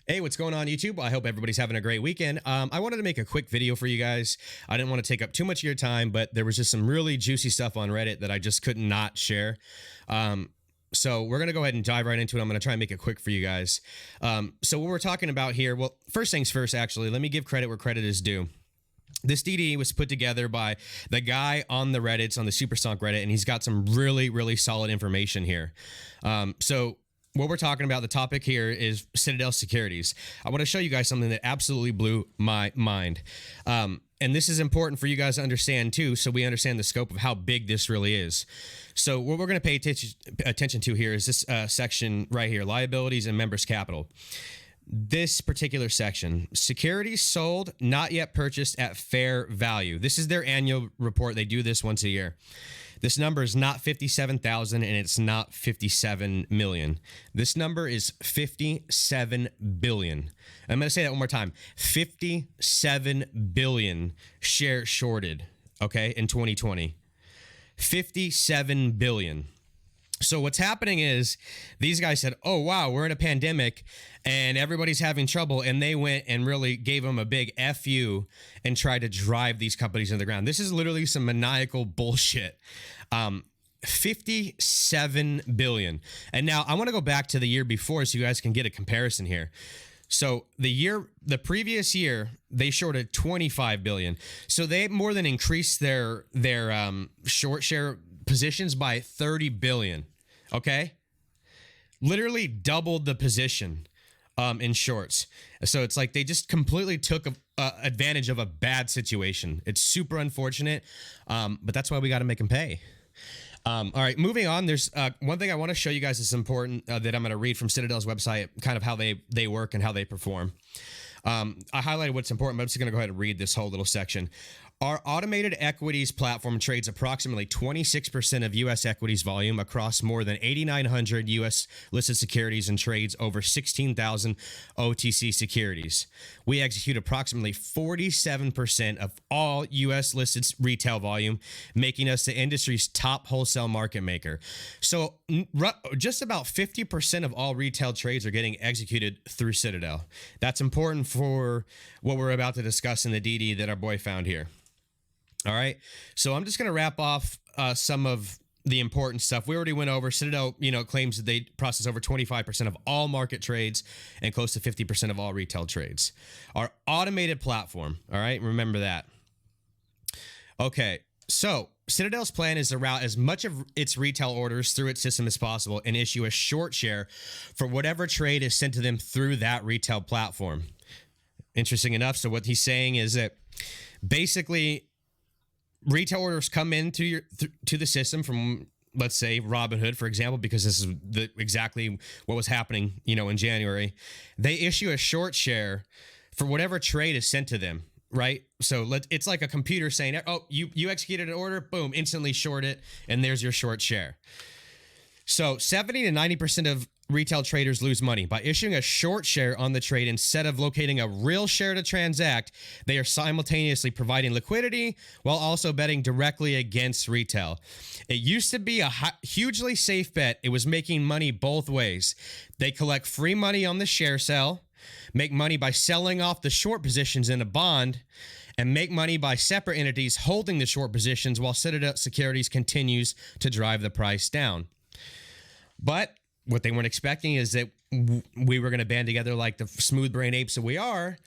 Hey, what's going on, YouTube? I hope everybody's having a great weekend. I wanted to make a quick video for you guys. I didn't want to take up too much of your time, but there was just some really juicy stuff on Reddit that I just could not share. So we're going to go ahead and dive right into it. I'm going to try and make it quick for you guys. So what we're talking about here, well, first things first, actually, let me give credit where credit is due. This DD was put together by the guy on the Reddits, on the Supersonic Reddit, and he's got some really, really solid information here. So what we're talking about, the topic here is Citadel Securities. I want to show you guys something that absolutely blew my mind. And this is important for you guys to understand too, so we understand the scope of how big this really is. So what we're going to pay attention to here is this section right here, liabilities and members' capital. This particular section, securities sold, not yet purchased at fair value. This is their annual report. They do this once a year. This number is not 57,000 and it's not 57 million. This number is 57 billion. I'm going to say that one more time. 57 billion shares shorted, okay, in 2020. 57 billion. So what's happening is these guys said, oh, wow, we're in a pandemic and everybody's having trouble. And they went and really gave them a big FU and tried to drive these companies into the ground. This is literally some maniacal bullshit. 57 billion. And now I want to go back to the year before so you guys can get a comparison here. So the previous year, they shorted 25 billion. So they more than increased their short share positions by 30 billion. Okay, literally doubled the position in shorts. So it's like they just completely took advantage of a bad situation. It's super unfortunate, but that's why we got to make them pay. All right, moving on. There's one thing I want to show you guys that's important that I'm going to read from Citadel's website, kind of how they work and how they perform. I highlighted what's important, but I'm just going to go ahead and read this whole little section. Our automated equities platform trades approximately 26% of U.S. equities volume across more than 8,900 U.S. listed securities and trades over 16,000 OTC securities. We execute approximately 47% of all U.S. listed retail volume, making us the industry's top wholesale market maker. So just about 50% of all retail trades are getting executed through Citadel. That's important for what we're about to discuss in the DD that our boy found here. All right, so I'm just going to wrap off some of the important stuff. We already went over. Citadel, claims that they process over 25% of all market trades and close to 50% of all retail trades. Our automated platform, all right, remember that. Okay, so Citadel's plan is to route as much of its retail orders through its system as possible and issue a short share for whatever trade is sent to them through that retail platform. Interesting enough, so what he's saying is that basically retail orders come into to the system from, let's say, Robinhood, for example, because this is exactly what was happening, in January. They issue a short share for whatever trade is sent to them, right? So it's like a computer saying, oh, you executed an order, boom, instantly short it, and there's your short share. So 70 to 90% of retail traders lose money. By issuing a short share on the trade instead of locating a real share to transact, they are simultaneously providing liquidity while also betting directly against retail. It used to be a hugely safe bet. It was making money both ways. They collect free money on the share sale, make money by selling off the short positions in a bond, and make money by separate entities holding the short positions while Citadel Securities continues to drive the price down. But what they weren't expecting is that we were going to band together like the smooth brain apes that we are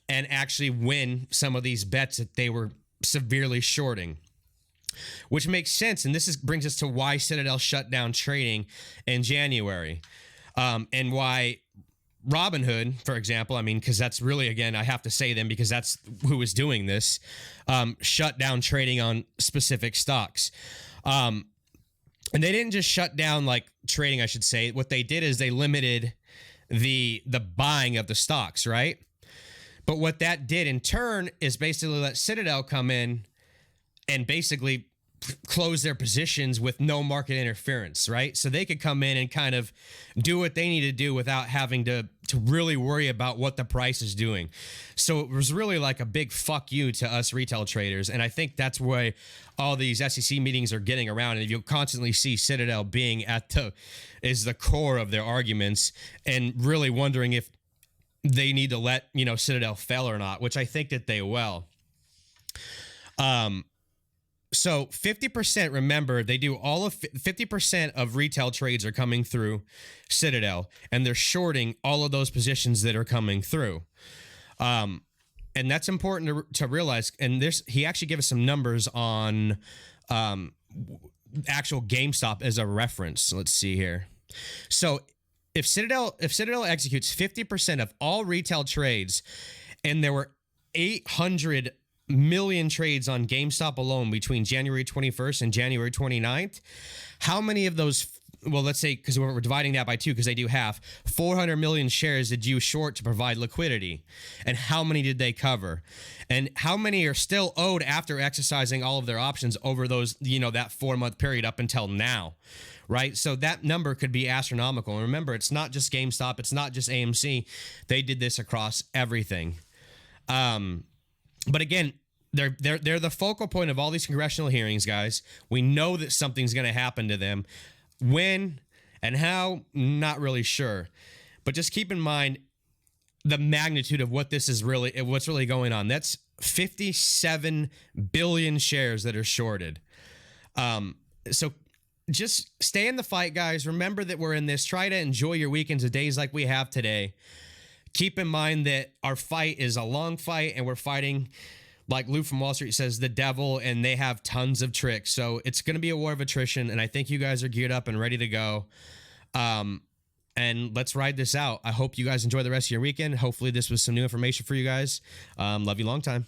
and actually win some of these bets that they were severely shorting, which makes sense. And this brings us to why Citadel shut down trading in January, and why Robinhood, for example, because that's really, again, I have to say them because that's who was doing this, shut down trading on specific stocks. And they didn't just shut down like trading, I should say. What they did is they limited the buying of the stocks, right? But what that did in turn is basically let Citadel come in and basically close their positions with no market interference, right? So they could come in and kind of do what they need to do without having to really worry about what the price is doing. So it was really like a big fuck you to us retail traders. And I think that's why all these SEC meetings are getting around. And you'll constantly see Citadel being the core of their arguments and really wondering if they need to let, Citadel fail or not, which I think that they will. So 50%, remember, they do all of 50% of retail trades are coming through Citadel, and they're shorting all of those positions that are coming through. And that's important to realize. And he actually gave us some numbers on actual GameStop as a reference. Let's see here. So if Citadel executes 50% of all retail trades, and there were 800 million trades on GameStop alone between January 21st and January 29th, how many of those, well, let's say, because we're dividing that by 2 because they do half, 400 million shares did you short to provide liquidity? And how many did they cover? And how many are still owed after exercising all of their options over those, that 4-month period up until now? Right? So that number could be astronomical. And remember, it's not just GameStop, it's not just AMC. They did this across everything. But again, they're the focal point of all these congressional hearings, guys. We know that something's going to happen to them. When and how, not really sure. But just keep in mind the magnitude of what's really going on. That's 57 billion shares that are shorted. So just stay in the fight, guys. Remember that we're in this. Try to enjoy your weekends of days like we have today. Keep in mind that our fight is a long fight, and we're fighting, like Lou from Wall Street says, the devil, and they have tons of tricks. So it's going to be a war of attrition, and I think you guys are geared up and ready to go. And let's ride this out. I hope you guys enjoy the rest of your weekend. Hopefully this was some new information for you guys. Love you long time.